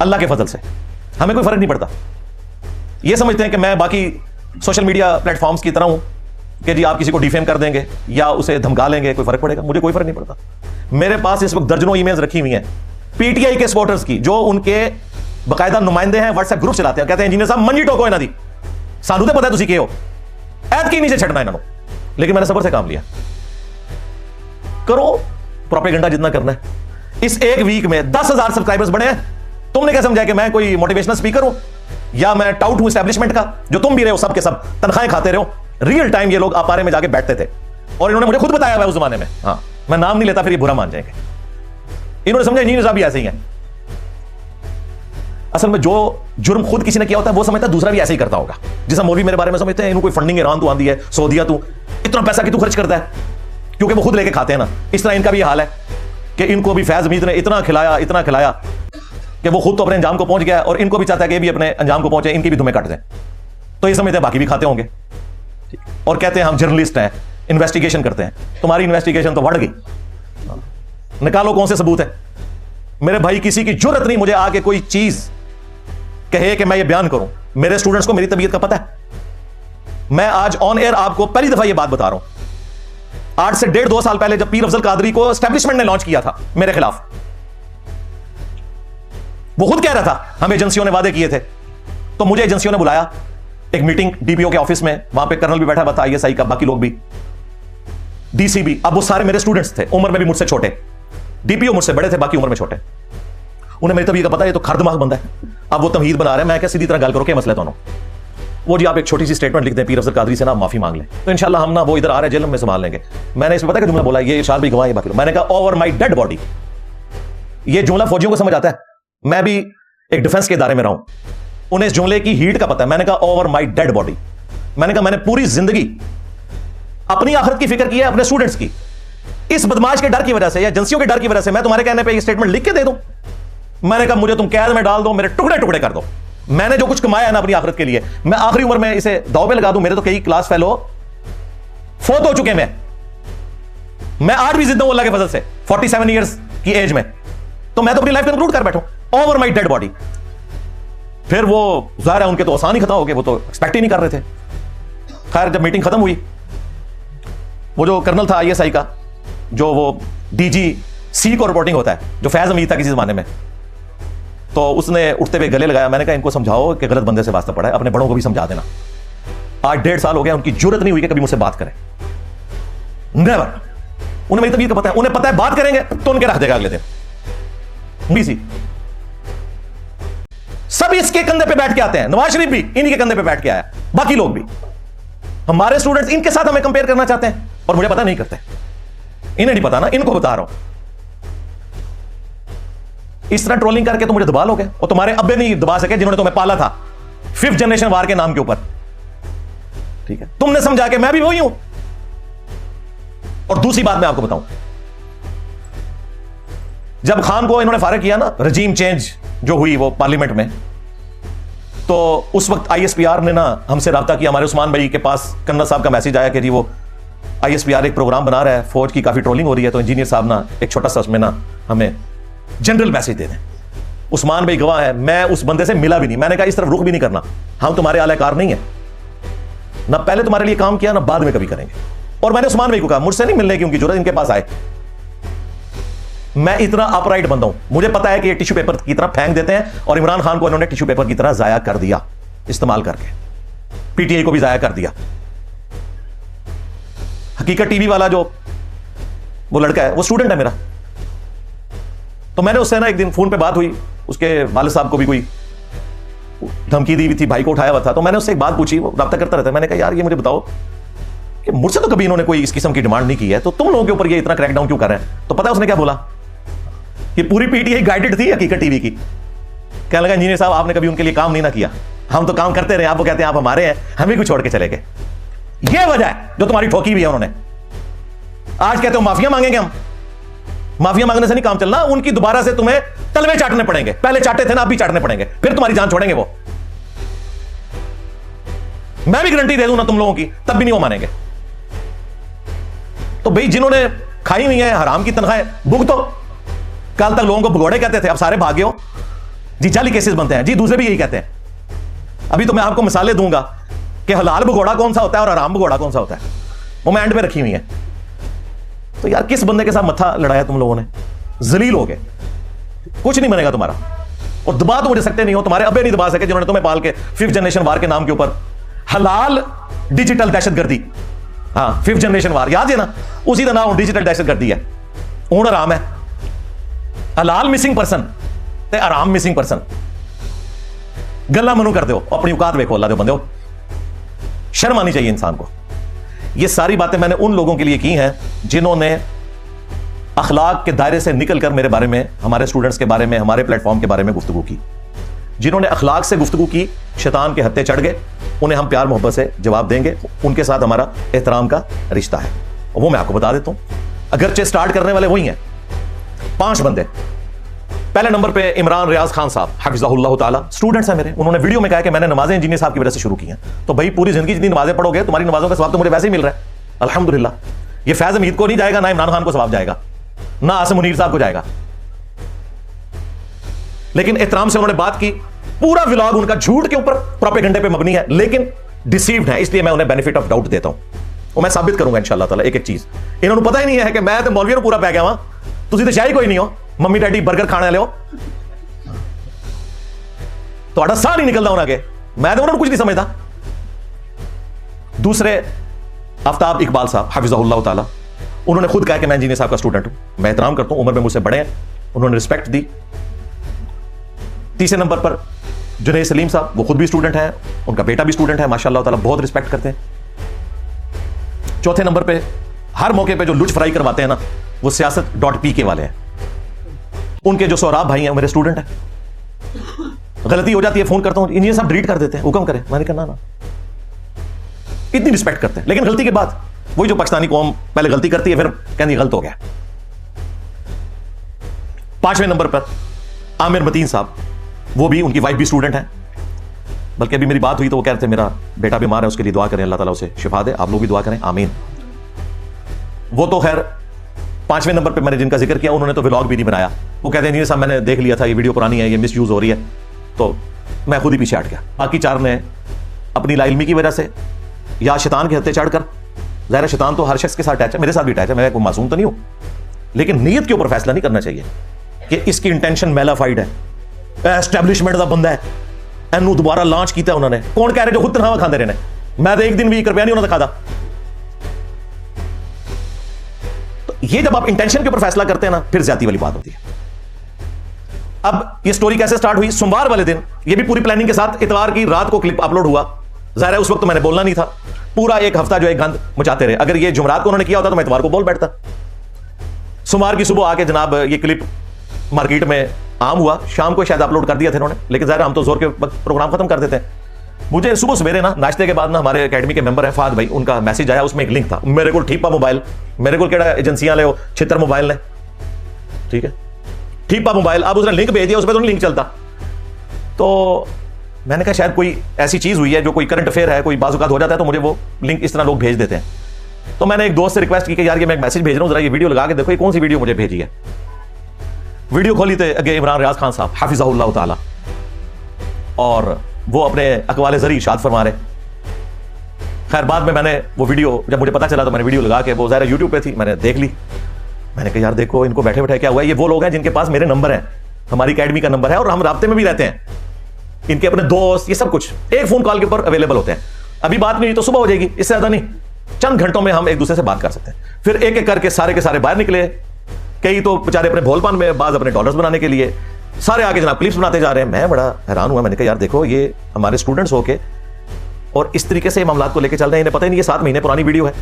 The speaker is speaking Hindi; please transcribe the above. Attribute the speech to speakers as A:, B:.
A: अल्लाह के फजल से हमें कोई फर्क नहीं पड़ता। ये समझते हैं कि मैं बाकी सोशल मीडिया प्लेटफॉर्म्स की तरह हूं कि जी आप किसी को डिफेम कर देंगे या उसे धमका लेंगे, कोई फर्क पड़ेगा? मुझे कोई फर्क नहीं पड़ता। मेरे पास इस वक्त दर्जनों ईमेल्स रखी हुई हैं पीटीआई के सपोर्टर्स की, जो उनके बाकायदा नुमाइंदे हैं, व्हाट्सएप ग्रुप चलाते हैं, कहते हैं इंजीनियर साहब मंजी टोको इन्हां दी, सानू तो पता है तुसी के हो, ऐत की नीचे छड़ना इन्हों। लेकिन मैंने सबर से काम लिया। करो प्रोपेगेंडा जितना करना है। इस एक वीक में 10,000 सब्सक्राइबर्स बने हैं। तुमने क्या समझा कि मैं कोई मोटिवेशनल स्पीकर हूं या मैं टाउट हूं एस्टैब्लिशमेंट का, जो तुम भी रहे हो, सब के सब तनख्वाहें खाते रहो। रियल टाइम ये लोग अपारे में जाके बैठते थे और इन्होंने मुझे खुद बताया हुआ उस जमाने में। हाँ, मैं नाम नहीं लेता, फिर ये बुरा मान जाएंगे। इन्होंने समझा इंजीनियर साहब भी ऐसे ही हैं। असल में जो जुर्म खुद किसी ने किया होता है वो समझता है दूसरा भी ऐसे ही करता होगा। जैसा मौलवी मेरे बारे में समझते हैं, इनको कोई फंडिंग ईरान तू आंदी है, सऊदिया तू इतना पैसा कि तू खर्च करता है, क्योंकि वो खुद लेके खाते हैं ना। इस तरह इनका भी हाल है कि इनको भी फैज हमीद ने इतना खिलाया कि वो खुद तो अपने अंजाम को पहुंच गया और इनको भी चाहता है कि भी अपने अंजाम को पहुंचे, इनकी भी धुमें कट दें। तो ये समझते हैं बाकी भी खाते होंगे और कहते हैं हम जर्नलिस्ट हैं, इन्वेस्टिगेशन करते हैं। तुम्हारी इन्वेस्टिगेशन तो बढ़ गई, निकालो कौन से सबूत है। मेरे भाई किसी की जुर्रत नहीं मुझे आके कोई चीज कहे कि मैं ये बयान करूं। मेरे स्टूडेंट्स को मेरी तबीयत का पता है। मैं आज ऑन एयर आपको पहली दफा ये बात बता रहा हूं। 8 से 1.5-2 साल पहले जब पीर अफजल कादरी को एस्टैब्लिशमेंट ने लॉन्च किया था मेरे खिलाफ, वो खुद कह रहा था हम एजेंसियों ने वादे किए थे, तो मुझे एजेंसियों ने बुलाया एक मीटिंग डीपीओ के ऑफिस में। वहां पे कर्नल भी बैठा हुआ था, आईएसआई का, बाकी लोग भी, डीसी भी। अब वो सारे मेरे स्टूडेंट्स थे, उम्र में भी मुझसे छोटे। डीपीओ मुझसे बड़े थे, बाकी उम्र में छोटे। उन्हें मेरी तबीयत का पता है, ये तो खर दिमाग बंदा है। अब वो तमहीद बना रहे हैं। मैं क्या सीधी तरह गल करो, क्या मसला है दोनों? वो जी आप एक छोटी सी स्टेटमेंट लिख दें पीर अफजल कादरी से ना, माफी मांग लें, तो इंशाल्लाह हम ना वो इधर आ रहे जेल में संभाल लेंगे। मैंने इसमें पता है जुमला बोला, ये इरशाद भी गवाह है बाकी लोग। मैंने कहा ओवर माई डेड बॉडी। ये जुमला फौजियों को समझ आता है, मैं भी एक डिफेंस के इदारे में रहा हूं, उन्हें इस जुमले की हीट का पता है। मैंने कहा ओवर माई डेड बॉडी। मैंने कहा मैंने पूरी जिंदगी अपनी आखिरत की फिक्र की है, अपने स्टूडेंट्स की। इस बदमाश के डर की वजह से या एजेंसियों के डर की वजह से मैं तुम्हारे कहने पे ये स्टेटमेंट लिख के दे दूं? मैंने कहा मुझे तुम कैद में डाल दो, मेरे टुकड़े टुकड़े कर दो। मैंने जो कुछ कमाया है ना अपनी आखिरत के लिए, मैं आखिरी उम्र में इसे दाव पे लगा दूं। मेरे तो कई क्लास फेलो फोत हो चुके हैं। मैं आज भी जिंदा हूं अल्लाह के फजल से 47 ईयर्स की एज में। तो मैं तो अपनी लाइफ कंक्लूड कर बैठूं ओवर माई डेड बॉडी। फिर वो जाहिर है उनके तो आसान ही खत्म हो गए, वो तो एक्सपेक्ट ही नहीं कर रहे थे। खैर जब मीटिंग खत्म हुई, वो जो कर्नल था आईएसआई का, जो वो डीजी सी को रिपोर्टिंग होता है, जो फैज अमीर था किसी जमाने में, तो उसने उठते हुए गले लगाया। मैंने कहा इनको समझाओ कि गलत बंदे से वास्ता पड़ा है, अपने बड़ों को भी समझा देना। आज 1.5 साल हो गया, उनकी जरूरत नहीं हुई कि कभी मुझसे बात करें, नेवर। उन्हें मेरी तबीयत का पता है, उन्हें पता है बात करेंगे तो उनके रख देगा अगले दिन। बीसी सब इसके कंधे पे बैठ के आते हैं, नवाज शरीफ भी इन्हीं के कंधे पे बैठ के आया, बाकी लोग भी। हमारे स्टूडेंट्स इनके साथ हमें कंपेयर करना चाहते हैं और मुझे पता नहीं करते। इन्हें नहीं पता ना, इनको बता रहा हूं। इस तरह ट्रोलिंग करके तो मुझे दबा लोगे, और तुम्हारे अब्बे नहीं दबा सके जिन्होंने तुम्हें पाला था 5th जनरेशन वार के नाम के ऊपर। ठीक है, तुमने समझा के मैं भी वही हूं। और दूसरी बात मैं आपको बताऊं, जब खान को इन्होंने फारिग किया ना, रजीम चेंज जो हुई वो पार्लियामेंट में, तो उस वक्त आईएसपीआर ने ना हमसे राब्ता किया। हमारे उस्मान भाई के पास कर्नल साहब का मैसेज आया कि जी वो आईएसपीआर एक प्रोग्राम बना रहा है, फौज की काफी ट्रोलिंग हो रही है, तो इंजीनियर साहब ना एक छोटा सा उसमें ना हमें जनरल मैसेज दे दें। उस्मान भाई गवाह है, मैं उस बंदे से मिला भी नहीं। मैंने कहा इस तरफ रुख भी नहीं करना, हम तुम्हारे आलाकार नहीं है ना, पहले तुम्हारे लिए काम किया ना बाद में कभी करेंगे। और मैंने उस्मान भाई को कहा मुझसे नहीं मिलने की उनकी जरूरत, इनके पास आए। मैं इतना अपराइट बंदा हूं, मुझे पता है कि ये टिश्यू पेपर की तरह फेंक देते हैं, और इमरान खान को इन्होंने टिश्यू पेपर की तरह जाया कर दिया इस्तेमाल करके, पीटीआई को भी जाया कर दिया। हकीकत टीवी वाला जो वो लड़का है वो स्टूडेंट है मेरा, तो मैंने उससे ना एक दिन फोन पे बात हुई, उसके वालिद साहब को भी कोई धमकी दी हुई थी, भाई को उठाया हुआ था। तो मैंने उससे एक बात पूछी, वो राब्ता करता रहता है। मैंने कहा यार ये मुझे बताओ कि मुझसे तो कभी इन्होंने कोई इस किस्म की डिमांड नहीं की है, तो तुम लोगों के ऊपर ये इतना क्रैकडाउन क्यों कर रहे हैं? तो पता है उसने क्या बोला कि पूरी पीटीआई गाइडेड थी हकीकत टीवी की। कहने लगा इंजीनियर साहब आपने कभी उनके लिए काम नहीं ना किया, हम तो काम करते रहे, आप वो कहते हैं आप हमारे हैं, हम ही कुछ छोड़ के चले गए। ये वजह है जो तुम्हारी ठोकी भी है उन्होंने। आज कहते हो माफिया मांगेंगे हम, माफिया मांगने से नहीं काम चलना, उनकी दोबारा से तुम्हें तलवे चाटने पड़ेंगे। पहले चाटे थे ना, अब भी चाटने पड़ेंगे, फिर तुम्हारी जान छोड़ेंगे वो। मैं भी गारंटी दे दूं ना तुम लोगों की, तब भी नहीं वो मानेंगे। तो भाई जिन्होंने खाई हुई है हराम की तनख्वाहें भुगतो। कल तक लोगों को भगोड़े कहते थे, अब सारे भागे हो। जी जाली केसेस बनते हैं जी, दूसरे भी यही कहते हैं। अभी तो मैं आपको मिसालें दूंगा कि हलाल भगोड़ा कौन सा होता है और हराम भगोड़ा कौन सा होता है, वो मैं एंड पे रखी हुई है। तो यार किस बंदे के साथ मत्था लड़ाया तुम लोगों ने, जलील हो गए, कुछ नहीं बनेगा तुम्हारा। और दबा तो मुझे सकते नहीं हो, तुम्हारे अबे नहीं दबा सके जिन्होंने तुम्हें पाल के 5th जनरेशन वार के नाम के ऊपर हलाल डिजिटल दहशतगर्दी, हाँ 5th जनरेशन वार याद है ना, उसी का नाम डिजिटल दहशतगर्दी है। हूं आराम है, हलाल मिसिंग पर्सन ते आराम मिसिंग पर्सन, गल्ला मनु कर दो, अपनी औकात देखो अल्लाह दे बंदे हो, शर्म आनी चाहिए इंसान को। ये सारी बातें मैंने उन लोगों के लिए की हैं जिन्होंने अखलाक के दायरे से निकलकर मेरे बारे में, हमारे स्टूडेंट्स के बारे में, हमारे प्लेटफॉर्म के बारे में गुफ्तगू की। जिन्होंने अखलाक से गुफ्तगू की, शैतान के हत्थे चढ़ गए, उन्हें हम प्यार मोहब्बत से जवाब देंगे। उनके साथ हमारा एहतराम का रिश्ता है, वो मैं आपको बता देता हूं। अगरचे स्टार्ट करने वाले वही हैं 5 बंदे। पहले नंबर पे इमरान रियाज खान साहब हफिज़हुल्लाह ताला, स्टूडेंट्स हैं मेरे। उन्होंने वीडियो में कहा कि मैंने नमाजें इंजीनियर साहब की वजह से शुरू की हैं। तो भाई पूरी जिंदगी जितनी नमाजें पढ़ोगे, तुम्हारी नमाजों का सवाब तो मुझे वैसे ही मिल रहा है, अल्हम्दुलिल्लाह। ये फैज हमीद को नहीं जाएगा, ना इमरान खान को सवाब जाएगा, ना आसिम मुनीर साहब को जाएगा। लेकिन एहतराम से उन्होंने बात की। पूरा व्लॉग उनका झूठ के ऊपर, प्रोपेगेंडे पे मबनी है, लेकिन डिसीव्ड है, इसलिए मैं उन्हें बेनिफिट ऑफ डाउट देता हूं। और मैं साबित करूंगा इंशाअल्लाह ताला एक एक चीज। इन्होंने पता ही नहीं है कि मैं तो मौलवी पूरा पै गया वहां, तुसी तो शाही कोई नहीं हो, मम्मी डैडी बर्गर खाने वाले हो, तो साह नहीं निकलता उन्होंने आगे, मैं तो उन्होंने कुछ नहीं समझता। दूसरे आफ्ताब इकबाल साहब हफिज़हुल्लाह ताला, उन्होंने खुद कहा कि मैं इंजीनियर साहब का स्टूडेंट हूं, मैं एहतराम करता हूं, उम्र में मुझसे बड़े हैं, उन्होंने रिस्पेक्ट दी। तीसरे नंबर पर जुनैद सलीम साहब, वो खुद भी स्टूडेंट हैं, उनका बेटा भी स्टूडेंट है, माशाअल्लाह ताला बहुत रिस्पेक्ट करते हैं। चौथे नंबर पे हर मौके पे जो लुच फ्राई करवाते हैं ना, वो सियासत.pk वाले हैं। उनके जो सौराब भाई हैं, मेरे स्टूडेंट हैं। गलती हो जाती है, फोन करता हूं, इंजीनियर साहब डिलीट कर देते हैं, हुक्म करें, मैंने कहा ना, इतनी रिस्पेक्ट करते हैं। लेकिन गलती के बाद वही जो पाकिस्तानी कौम पहले गलती करती है, फिर कहती गलत हो गया। 5वें नंबर पर आमिर मतीन साहब, वो भी, उनकी वाइफ भी स्टूडेंट है। बल्कि अभी मेरी बात हुई तो वो कह रहे थे मेरा बेटा बीमार है, उसके लिए दुआ करें, अल्लाह ताला उसे शिफा दे, आप लोग भी दुआ करें, आमीन। वो तो खैर 5वें नंबर पे मैंने जिनका जिक्र किया, उन्होंने तो व्लॉग भी नहीं बनाया। वो कहते हैं इंजीनियर साहब मैंने देख लिया था, ये वीडियो पुरानी है, ये मिस यूज हो रही है, तो मैं खुद ही पीछे हट गया। बाकी 4 ने अपनी लाइल्मी की वजह से या शैतान के हत्थे चढ़कर, ज़ाहिर शैतान तो हर शख्स के साथ अटैच है, मेरे साथ भी अटैच है, मैं कोई मासूम तो नहीं हूं, लेकिन नीयत के ऊपर फैसला नहीं करना चाहिए कि इसकी इंटेंशन मेलाफाइड है, एस्टैब्लिशमेंट का बंदा है, एनू दोबारा लॉन्च किया उन्होंने। कौन कह रहे जो खुद तनख्वाह खाते रहे, मैं तो एक दिन भी 1 रुपया नहीं उन्होंने खाता। तो ये जब आप इंटेंशन के ऊपर फैसला करते हैं ना, फिर ज्यादा वाली बात होती है। अब ये स्टोरी कैसे स्टार्ट हुई? सोमवार वाले दिन, ये भी पूरी प्लानिंग के साथ, इतवार की रात को क्लिप अपलोड हुआ। जाहिर है उस वक्त तो मैंने बोलना नहीं था, पूरा एक हफ्ता जो है गंद मचाते रहे। अगर ये जुमरात को उन्होंने किया होता तो मैं इतवार को बोल बैठता। सोमवार की सुबह आके जनाब ये क्लिप मार्केट में आम हुआ, शाम को शायद अपलोड कर दिया था इन्होंने, लेकिन जाहिर हम तो जोर के वक्त प्रोग्राम खत्म कर देते हैं। मुझे सुबह सवेरे ना नाश्ते के बाद ना हमारे एकेडमी के मेंबर है फाद भाई, उनका मैसेज आया, उसमें एक लिंक था। मेरे को ठीपा मोबाइल, मेरे को केड़ा एजेंसियां ले छितर मोबाइल ने, ठीक है, ठीपा मोबाइल, अब उसने लिंक भेज दिया, उसमें तो नहीं लिंक चलता। तो मैंने कहा शायद कोई ऐसी चीज हुई है जो कोई करंट अफेयर है, कोई बाजुकात हो जाता है तो मुझे वो लिंक इस तरह लोग भेज देते हैं। तो मैंने एक दोस्त से रिक्वेस्ट की कि यार ये मैं एक मैसेज भेज रहा हूँ, जरा ये वीडियो लगा के देखो, ये कौन सी वीडियो मुझे भेजी है। वीडियो खोली थे अगे इमरान रियाज खान साहब हफिज़हुल्लाह ताला, और वो अपने अकवाले ज़री इरशाद फरमा रहे। खैर बाद में मैंने वो वीडियो, जब मुझे पता चला तो मैंने वीडियो लगा के, वो ज़ाहिर यूट्यूब पे थी, मैंने देख ली। मैंने कहा यार देखो इनको बैठे बैठे क्या हुआ है, ये वो लोग हैं जिनके पास मेरे नंबर हैं, हमारी अकेडमी का नंबर है, और हम राब्ते में भी रहते हैं, इनके अपने दोस्त, ये सब कुछ एक फोन कॉल के ऊपर अवेलेबल होते हैं। अभी बात नहीं हुई तो सुबह हो जाएगी, इससे ज्यादा नहीं, चंद घंटों में हम एक दूसरे से बात कर सकते हैं। फिर एक एक करके सारे के सारे बाहर निकले, कई तो बेचारे अपने भोलपान में, बाज अपने डॉलर्स बनाने के लिए, सारे आगे जनाब क्लिप्स बनाते जा रहे हैं। मैं बड़ा हैरान हुआ, मैंने कहा यार देखो ये हमारे स्टूडेंट्स होके और इस तरीके से मामलात को लेकर चल रहे हैं, इन्हें पता ही नहीं ये 7 महीने पुरानी वीडियो है।